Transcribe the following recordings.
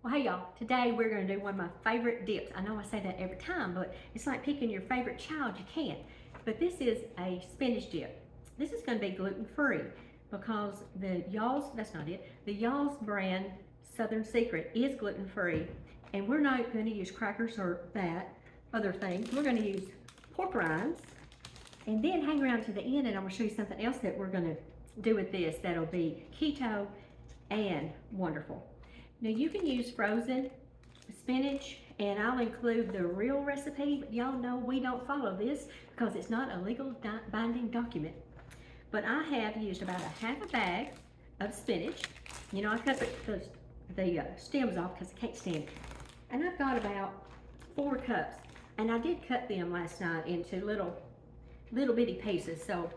Well, hey y'all, today we're going to do one of my favorite dips. I know I say that every time, but it's like picking your favorite child. You can't. But this is a spinach dip. This is going to be gluten-free because the Y'all's, that's not it, the Y'all's brand Southern Secret is gluten-free, and we're not going to use crackers or that other things. We're going to use pork rinds, and then hang around to the end and I'm going to show you something else that we're going to do with this that'll be keto and wonderful. Now you can use frozen spinach, and I'll include the real recipe, but y'all know we don't follow this because it's not a legal binding document. But I have used about a half a bag of spinach. You know, I cut the stems off because I can't stand it. And I've got about 4 cups, and I did cut them last night into little bitty pieces, so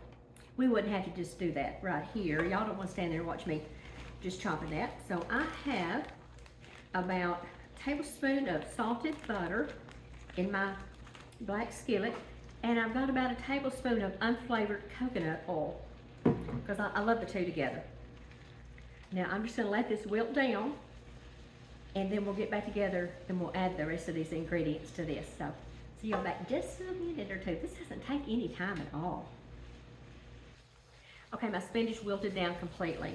we wouldn't have to just do that right here. Y'all don't want to stand there and watch me just chopping that. So I have about a tablespoon of salted butter in my black skillet, and I've got about a tablespoon of unflavored coconut oil because I love the two together. Now I'm just going to let this wilt down, and then we'll get back together and we'll add the rest of these ingredients to this. So see y'all back just a minute or two. This doesn't take any time at all. Okay, my spinach wilted down completely.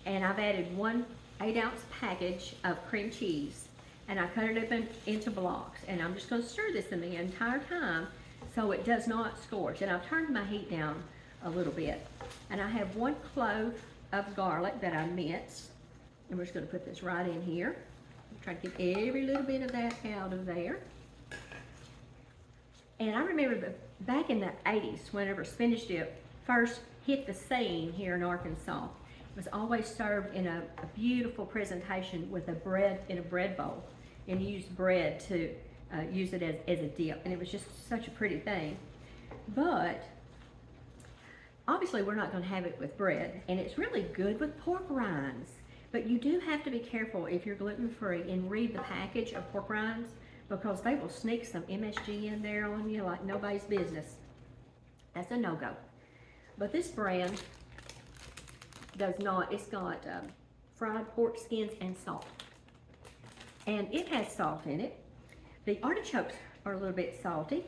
And I've added 1 8-ounce package of cream cheese, and I cut it up into blocks, and I'm just going to stir this in the entire time so it does not scorch. And I've turned my heat down a little bit, and I have 1 clove of garlic that I minced, and we're just going to put this right in here. I'm trying to get every little bit of that out of there. And I remember back in the 80s, whenever spinach dip first hit the scene here in Arkansas, was always served in a beautiful presentation with a bread bowl, and you used bread to use it as a dip, and it was just such a pretty thing. But obviously we're not going to have it with bread, and it's really good with pork rinds. But you do have to be careful if you're gluten-free and read the package of pork rinds, because they will sneak some MSG in there on you like nobody's business. That's a no-go. But this brand does not. It's got fried pork skins and salt, and it has salt in it. The artichokes are a little bit salty,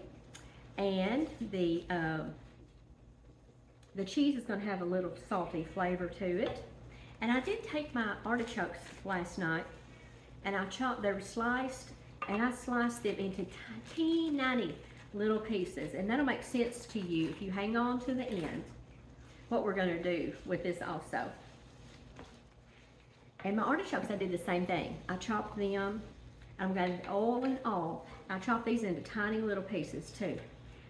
and the cheese is going to have a little salty flavor to it. And I did take my artichokes last night, and I chopped. They were sliced, and I sliced them into teeny little pieces, and that'll make sense to you if you hang on to the end what we're going to do with this also. And my artichokes, I did the same thing. I chopped them. I'm going to oil and all. I chopped these into tiny little pieces too.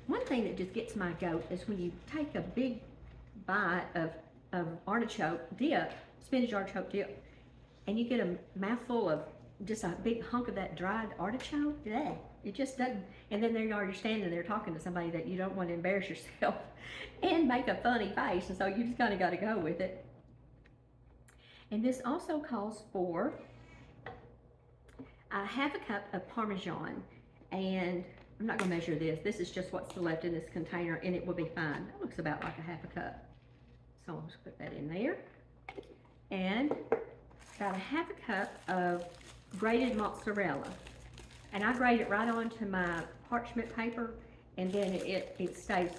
One thing that just gets my goat is when you take a big bite of artichoke dip, spinach artichoke dip, and you get a mouthful of just a big hunk of that dried artichoke. Yeah, it just doesn't. And then there you are, you're standing there talking to somebody that you don't want to embarrass yourself and make a funny face, and so you just kind of got to go with it. And this also calls for a half a cup of parmesan, and I'm not going to measure this. This is just what's left in this container, and it will be fine. That looks about like a half a cup. So I'll just put that in there. And about a half a cup of grated mozzarella, and I grate it right onto my parchment paper, and then it stays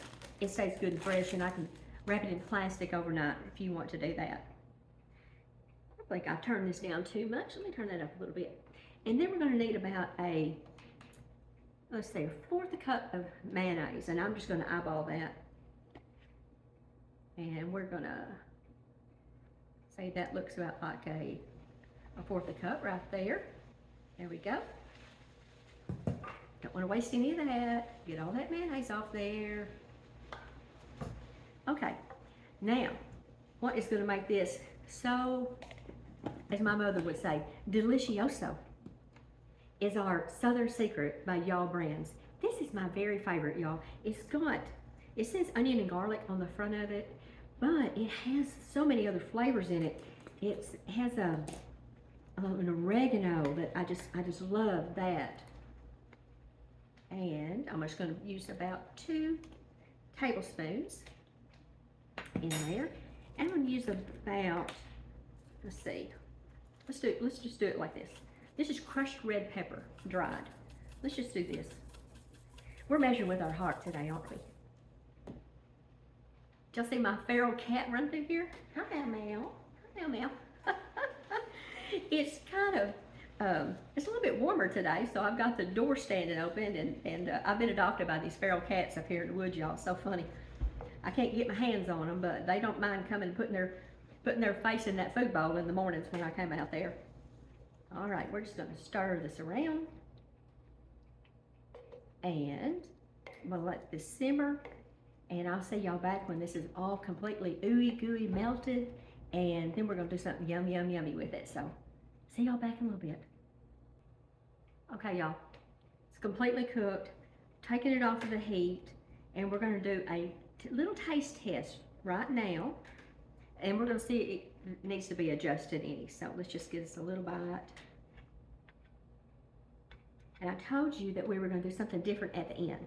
good and fresh, and I can wrap it in plastic overnight if you want to do that. I think I turned this down too much. Let me turn that up a little bit. And then we're going to need about let's say a 1/4 cup of mayonnaise, and I'm just going to eyeball that, and we're going to say that looks about like a 1/4 cup right there. There we go. Don't want to waste any of that. Get all that mayonnaise off there. Okay, now what is going to make this so, as my mother would say, delicioso, is our Southern Secret by Y'all Brands. This is my very favorite, y'all. It says onion and garlic on the front of it, but it has so many other flavors in it. It has an oregano that I just love that. And I'm just going to use about 2 tablespoons in there, and I'm going to use about, let's see, let's just do it like this. This is crushed red pepper, dried. Let's just do this. We're measuring with our heart today, aren't we? Did y'all see my feral cat run through here? Hi, Mel. Hi, Mel. It's kind of, it's a little bit warmer today, so I've got the door standing open, and I've been adopted by these feral cats up here in the woods, y'all. It's so funny. I can't get my hands on them, but they don't mind coming and putting their face in that food bowl in the mornings when I come out there. All right, we're just going to stir this around, and I'm going to let this simmer, and I'll see y'all back when this is all completely ooey gooey melted, and then we're going to do something yummy with it. So see y'all back in a little bit. Okay, y'all, it's completely cooked. Taking it off of the heat, and we're going to do a little taste test right now, and we're going to see it needs to be adjusted any. So let's just give us a little bite. And I told you that we were going to do something different at the end.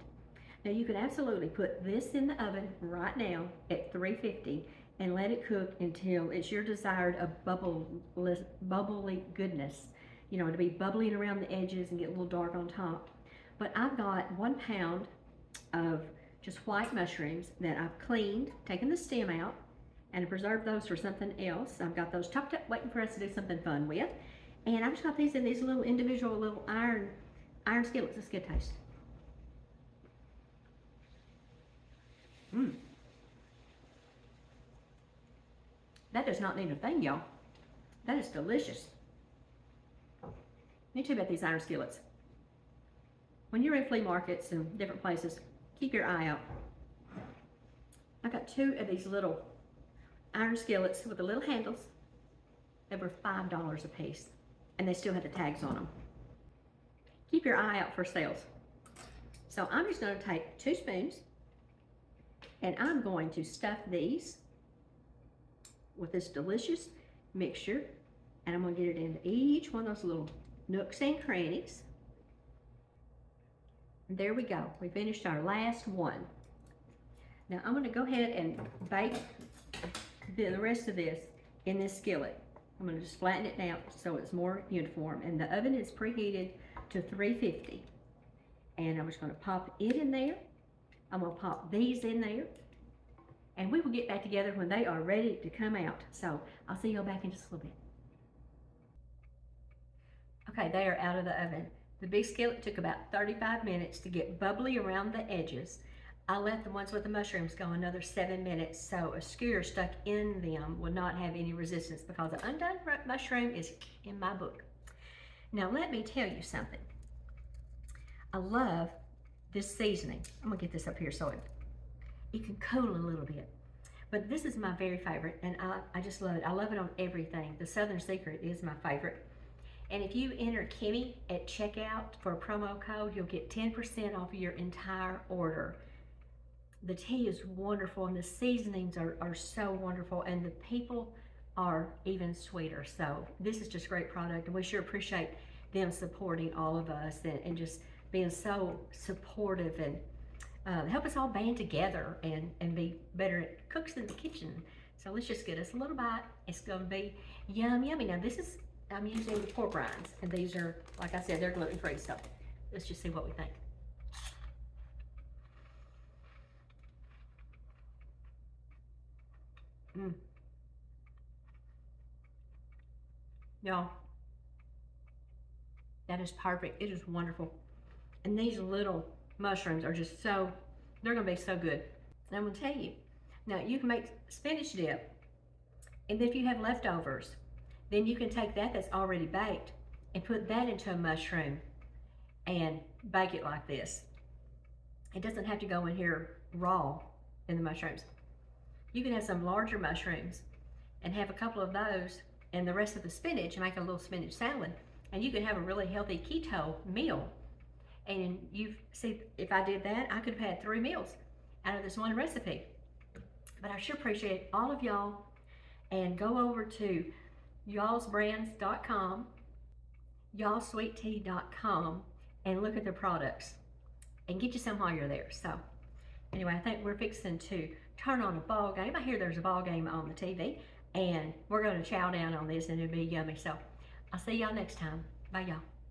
Now you can absolutely put this in the oven right now at 350 and let it cook until it's your desired bubbly goodness. You know, to be bubbling around the edges and get a little dark on top. But I've got 1 pound of just white mushrooms that I've cleaned, taken the stem out, and preserved those for something else. I've got those chopped up, waiting for us to do something fun with. And I've just got these in these little individual little iron skillets. Let's get a taste. That does not need a thing, y'all. That is delicious. Me too about these iron skillets. When you're in flea markets and different places, keep your eye out. I got 2 of these little iron skillets with the little handles. They were $5 a piece, and they still had the tags on them. Keep your eye out for sales. So I'm just going to take 2 spoons, and I'm going to stuff these with this delicious mixture, and I'm going to get it into each one of those little nooks and crannies. And there we go. We finished our last one. Now I'm going to go ahead and bake the rest of this in this skillet. I'm going to just flatten it down so it's more uniform, and the oven is preheated to 350. And I'm just going to pop it in there. I'm going to pop these in there, and we will get back together when they are ready to come out. So I'll see you back in just a little bit. Okay, they are out of the oven. The big skillet took about 35 minutes to get bubbly around the edges. I let the ones with the mushrooms go another 7 minutes, so a skewer stuck in them would not have any resistance, because the undone mushroom is in my book. Now let me tell you something. I love this seasoning. I'm gonna get this up here so it can cool a little bit. But this is my very favorite, and I just love it. I love it on everything. The Southern Secret is my favorite. And if you enter Kimmy at checkout for a promo code, you'll get 10% off your entire order. The tea is wonderful, and the seasonings are so wonderful, and the people are even sweeter. So this is just a great product, and we sure appreciate them supporting all of us, and just being so supportive, and help us all band together and be better cooks in the kitchen. So let's just get us a little bite. It's gonna be yummy. Now this is, I'm using pork rinds, and these are, like I said, they're gluten-free, so let's just see what we think. Y'all, that is perfect. It is wonderful. And these little mushrooms are just so, they're gonna be so good. And I'm gonna tell you, now you can make spinach dip, and if you have leftovers, then you can take that that's already baked and put that into a mushroom and bake it like this. It doesn't have to go in here raw in the mushrooms. You can have some larger mushrooms and have a couple of those and the rest of the spinach, and make a little spinach salad. And you can have a really healthy keto meal. And you see, if I did that, I could have had 3 meals out of this one recipe. But I sure appreciate all of y'all. And go over to y'allsbrands.com, y'allsweettea.com, and look at the products and get you some while you're there. So anyway, I think we're fixing to turn on a ball game. I hear there's a ball game on the TV, and we're going to chow down on this, and it'll be yummy. So I'll see y'all next time. Bye, y'all.